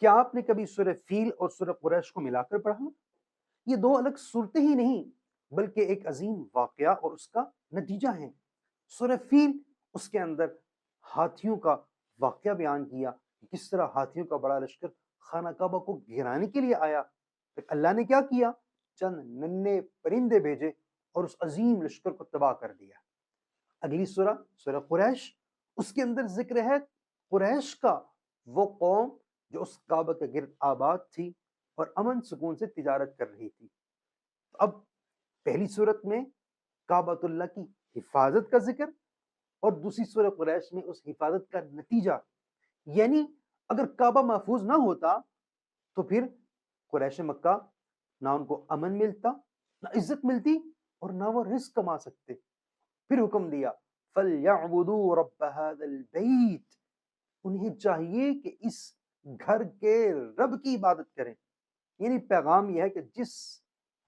کیا آپ نے کبھی سورہ فیل اور سورہ قریش کو ملا کر پڑھا؟ یہ دو الگ صورتیں ہی نہیں بلکہ ایک عظیم واقعہ اور اس کا نتیجہ ہیں۔ سورہ فیل اس کے اندر ہاتھیوں کا واقعہ بیان کیا، کس طرح ہاتھیوں کا بڑا لشکر خانہ کعبہ کو گرانے کے لیے آیا، پھر اللہ نے کیا کیا، چند ننھے پرندے بھیجے اور اس عظیم لشکر کو تباہ کر دیا۔ اگلی سورہ سورہ قریش، اس کے اندر ذکر ہے قریش کا، وہ قوم جو اس کعبہ کے گرد آباد تھی اور امن سکون سے تجارت کر رہی تھی۔ اب پہلی صورت میں کعبۃ اللہ کی حفاظت کا ذکر اور دوسری سورہ قریش میں اس حفاظت کا نتیجہ، یعنی اگر کعبہ محفوظ نہ ہوتا تو پھر قریش مکہ نہ ان کو امن ملتا، نہ عزت ملتی اور نہ وہ رزق کما سکتے۔ پھر حکم دیا فَلْيَعْبُدُوا رَبَّ هَذَا الْبَيْتِ، انہیں چاہیے کہ اس گھر کے رب کی عبادت کریں۔ یعنی پیغام یہ ہے کہ جس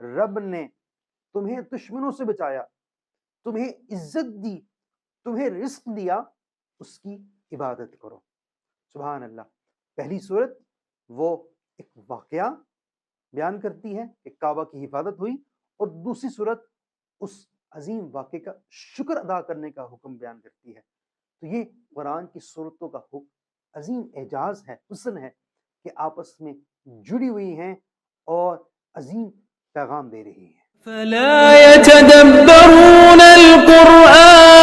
رب نے تمہیں دشمنوں سے بچایا، تمہیں عزت دی، تمہیں رزق دیا، اس کی عبادت کرو۔ سبحان اللہ۔ پہلی صورت وہ ایک واقعہ بیان کرتی ہے کہ کعبہ کی حفاظت ہوئی، اور دوسری صورت اس عظیم واقعے کا شکر ادا کرنے کا حکم بیان کرتی ہے۔ تو یہ قرآن کی صورتوں کا عظیم اعجاز ہے، حسن ہے کہ آپس میں جڑی ہوئی ہیں اور عظیم پیغام دے رہی ہیں۔ فلا يتدبرون القرآن